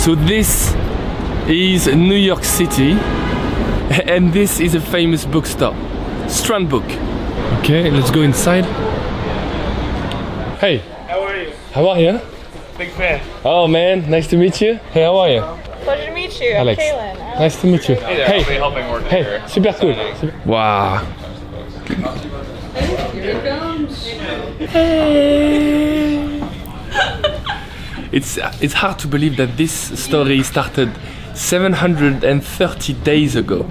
So this is New York City, and this is a famous bookstore, Strand Book. Okay, let's go inside. Hey. How are you? How are you? Big fan. Oh man, nice to meet you. Hey, how are you? Pleasure to meet you. Alex. I'm Kaylin. Nice to meet you. Hey there, I'll be helping work here. Hey, super cool. Wow. Hey. It's hard to believe that this story started 730 days ago.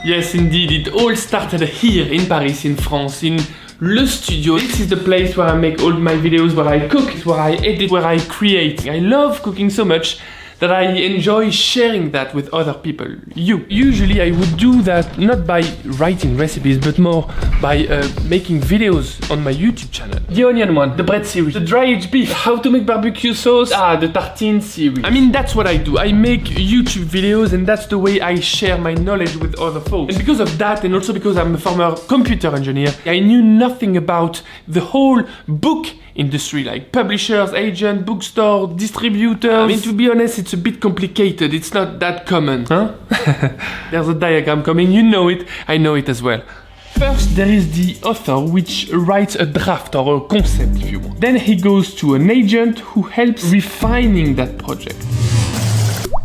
Yes, indeed, it all started here in Paris, in France, in Le Studio. This is the place where I make all my videos, where I cook, where I edit, where I create. I love cooking so much that I enjoy sharing that with other people, you. Usually I would do that not by writing recipes, but more by making videos on my YouTube channel. The onion one, the bread series, the dry aged beef, how to make barbecue sauce, the tartine series. I mean, that's what I do. I make YouTube videos, and that's the way I share my knowledge with other folks. And because of that, and also because I'm a former computer engineer, I knew nothing about the whole book industry, like publishers, agents, bookstore, distributors. I mean, to be honest, it's a bit complicated. It's not that common, huh? There's a diagram coming, you know it, I know it as well. First, there is the author, which writes a draft or a concept, if you want. Then he goes to an agent who helps refining that project.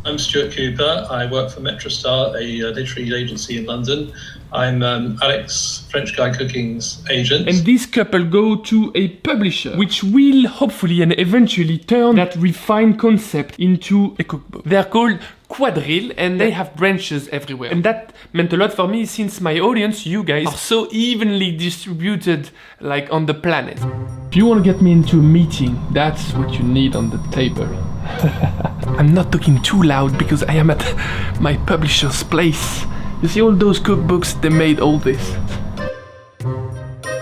I'm Stuart Cooper. I work for Metrostar, a literary agency in London. I'm Alex, French Guy Cooking's agent. And this couple go to a publisher, which will hopefully and eventually turn that refined concept into a cookbook. They're called Quadrille, and they have branches everywhere. And that meant a lot for me, since my audience, you guys, are so evenly distributed, like on the planet. If you want to get me into a meeting, that's what you need on the table. I'm not talking too loud because I am at my publisher's place. You see all those cookbooks, they made all this.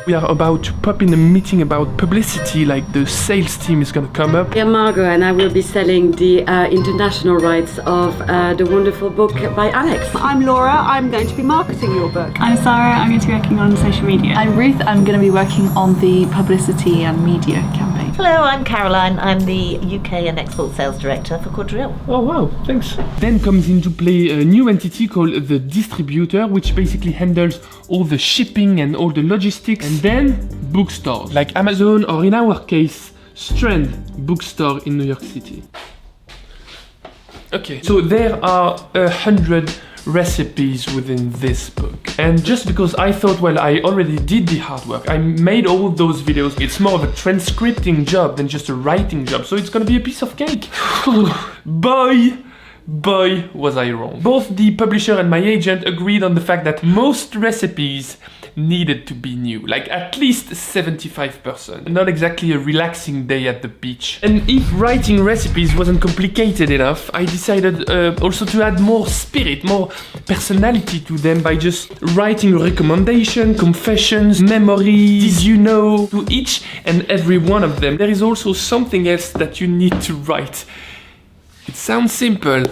We are about to pop in a meeting about publicity, like the sales team is gonna come up. I'm Margot, and I will be selling the international rights of the wonderful book by Alex. I'm Laura, I'm going to be marketing your book. I'm Sarah, I'm going to be working on social media. I'm Ruth, I'm going to be working on the publicity and media campaign. Hello, I'm Caroline. I'm the UK and Export Sales Director for Quadrille. Oh wow, thanks. Then comes into play a new entity called the distributor, which basically handles all the shipping and all the logistics. And then bookstores, like Amazon, or in our case, Strand Bookstore in New York City. Okay, so there are 100 recipes within this book. And just because I thought, well, I already did the hard work, I made all those videos, it's more of a transcripting job than just a writing job, so it's gonna be a piece of cake. Boy, was I wrong. Both the publisher and my agent agreed on the fact that most recipes needed to be new, like at least 75%. Not exactly a relaxing day at the beach. And if writing recipes wasn't complicated enough, I decided also to add more spirit, more personality to them by just writing a recommendation, confessions, memories, you know, to each and every one of them. There is also something else that you need to write. It sounds simple.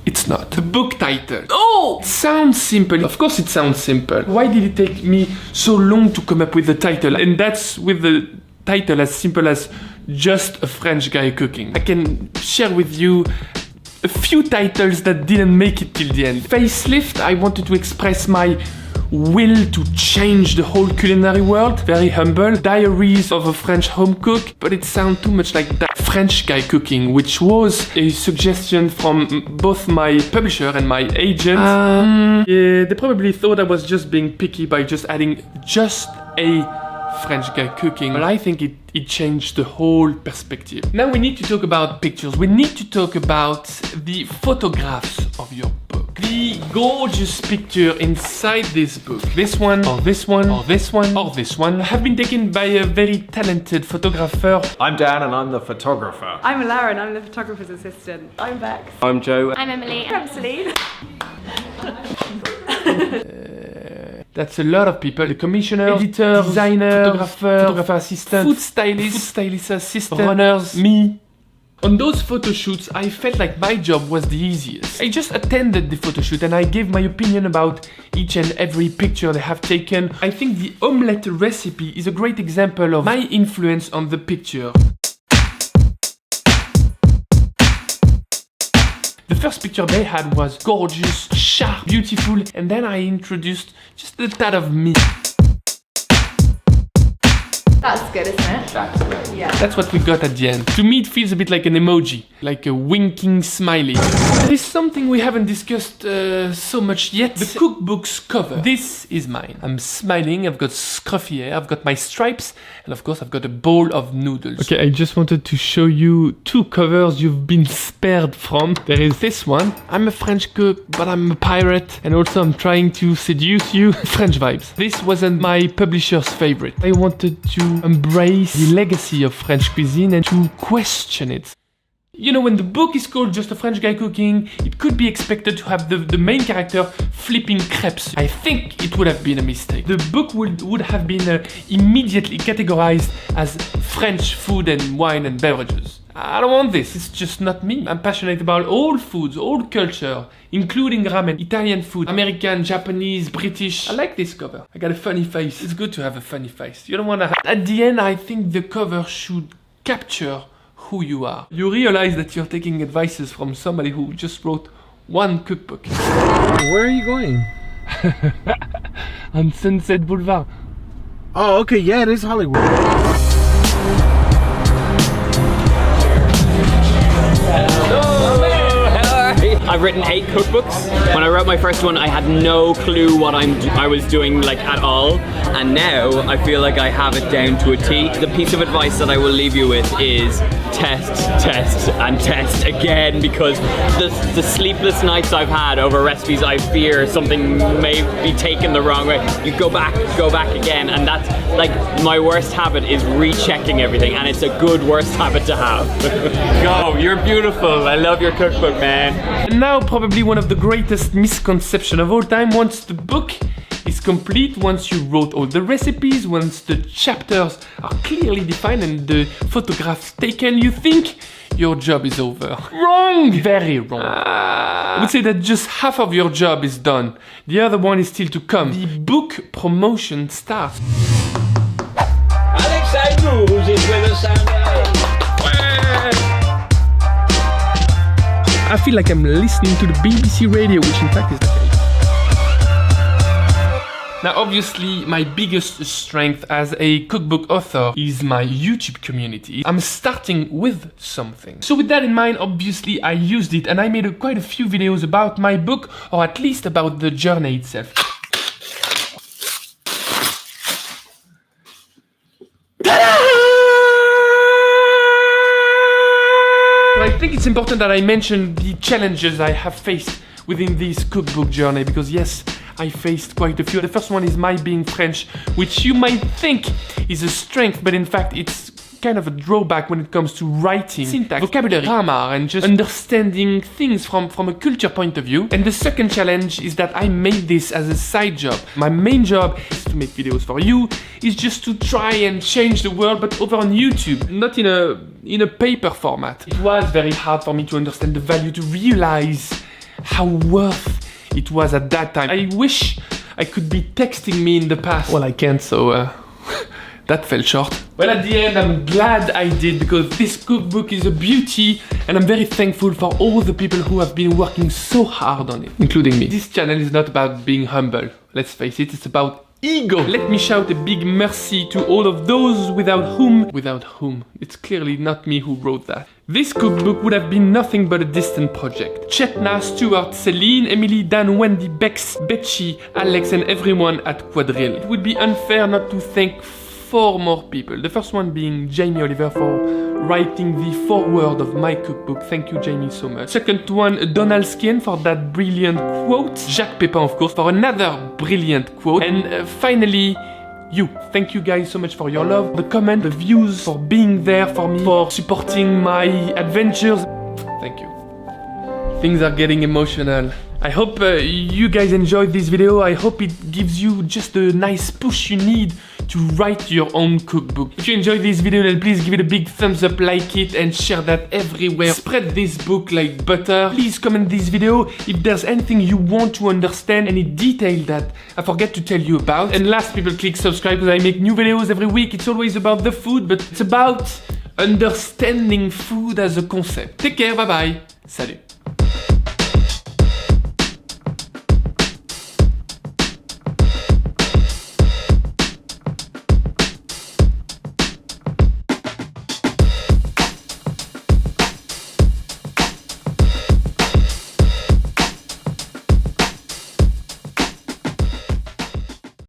It's not. The book title. Oh! It sounds simple. Of course it sounds simple. Why did it take me so long to come up with the title? And that's with the title as simple as Just a French Guy Cooking. I can share with you a few titles that didn't make it till the end. Facelift, I wanted to express my will to change the whole culinary world. Very humble. Diaries of a French home cook, but it sounds too much like that. French Guy Cooking, which was a suggestion from both my publisher and my agent. Yeah, they probably thought I was just being picky by just adding just a French Guy Cooking, but I think it changed the whole perspective. Now we need to talk about pictures. We need to talk about the photographs of your book. The gorgeous picture inside this book. This one, or this one, or this one, or this one have been taken by a very talented photographer. I'm Dan and I'm the photographer. I'm Lara and I'm the photographer's assistant. I'm Bex. I'm Joe. I'm Emily. I'm Salut. That's a lot of people. The commissioner, editor, designer, photographer assistant, food stylist assistant, runners, me. On those photo shoots, I felt like my job was the easiest. I just attended the photo shoot and I gave my opinion about each and every picture they have taken. I think the omelette recipe is a great example of my influence on the picture. The first picture they had was gorgeous, sharp, beautiful, and then I introduced just a tad of meat. That's good, isn't it? That's great. Yeah. That's what we got at the end. To me, it feels a bit like an emoji, like a winking smiley. There is something we haven't discussed so much yet. The Cookbooks cover. This is mine. I'm smiling, I've got scruffy hair, I've got my stripes, and of course I've got a bowl of noodles. Okay, I just wanted to show you two covers you've been spared from. There is this one. I'm a French cook, but I'm a pirate, and also I'm trying to seduce you. French vibes. This wasn't my publisher's favorite. I wanted to embrace the legacy of French cuisine and to question it. You know, when the book is called Just a French Guy Cooking, it could be expected to have the main character flipping crepes. I think it would have been a mistake. The book would have been immediately categorized as French food and wine and beverages. I don't want this, it's just not me. I'm passionate about all foods, all culture, including ramen, Italian food, American, Japanese, British. I like this cover. I got a funny face. It's good to have a funny face. You don't want to At the end, I think the cover should capture who you are. You realize that you're taking advices from somebody who just wrote one cookbook. Where are you going? On Sunset Boulevard. Oh, okay, yeah, it is Hollywood. I've written 8 cookbooks. When I wrote my first one, I had no clue what I was doing like at all, and now I feel like I have it down to a T. The piece of advice that I will leave you with is test, test, and test again, because the sleepless nights I've had over recipes, I fear something may be taken the wrong way. You go back again, and that's like my worst habit is rechecking everything, and it's a good worst habit to have. Go, you're beautiful. I love your cookbook, man. And now probably one of the greatest misconceptions of all time. Once the book is complete, once you wrote all the recipes, once the chapters are clearly defined and the photographs taken, you think your job is over. Wrong! Very wrong. I would say that just half of your job is done. The other one is still to come. The book promotion starts. Salut, who's it with us I feel like I'm listening to the BBC radio, which in fact is the case. Now obviously my biggest strength as a cookbook author is my YouTube community. I'm starting with something. So with that in mind, obviously I used it and I made quite a few videos about my book, or at least about the journey itself. I think it's important that I mention the challenges I have faced within this cookbook journey, because yes, I faced quite a few. The first one is my being French, which you might think is a strength, but in fact it's kind of a drawback when it comes to writing, syntax, vocabulary, grammar, and just understanding things from a culture point of view. And the second challenge is that I made this as a side job. My main job is to make videos for you, is just to try and change the world, but over on YouTube, not in a paper format. It was very hard for me to understand the value, to realize how worth it was at that time. I wish I could be texting me in the past. Well, I can't, so that fell short. Well, at the end, I'm glad I did, because this cookbook is a beauty, and I'm very thankful for all the people who have been working so hard on it, including me. This channel is not about being humble, let's face it, it's about ego. Let me shout a big merci to all of those without whom, it's clearly not me who wrote that. This cookbook would have been nothing but a distant project. Chetna, Stuart, Celine, Emily, Dan, Wendy, Bex, Betsy, Alex, and everyone at Quadrille. It would be unfair not to thank 4 more people. The first one being Jamie Oliver for writing the foreword of my cookbook. Thank you, Jamie, so much. Second one, Donald Skien for that brilliant quote. Jacques Pepin, of course, for another brilliant quote. And finally, you. Thank you guys so much for your love, the comment, the views, for being there for me, for supporting my adventures. Thank you. Things are getting emotional. I hope you guys enjoyed this video. I hope it gives you just a nice push you need to write your own cookbook. If you enjoyed this video, then please give it a big thumbs up, like it, and share that everywhere. Spread this book like butter. Please comment this video if there's anything you want to understand, any detail that I forget to tell you about. And last, people, click subscribe because I make new videos every week. It's always about the food, but it's about understanding food as a concept. Take care, bye bye. Salut.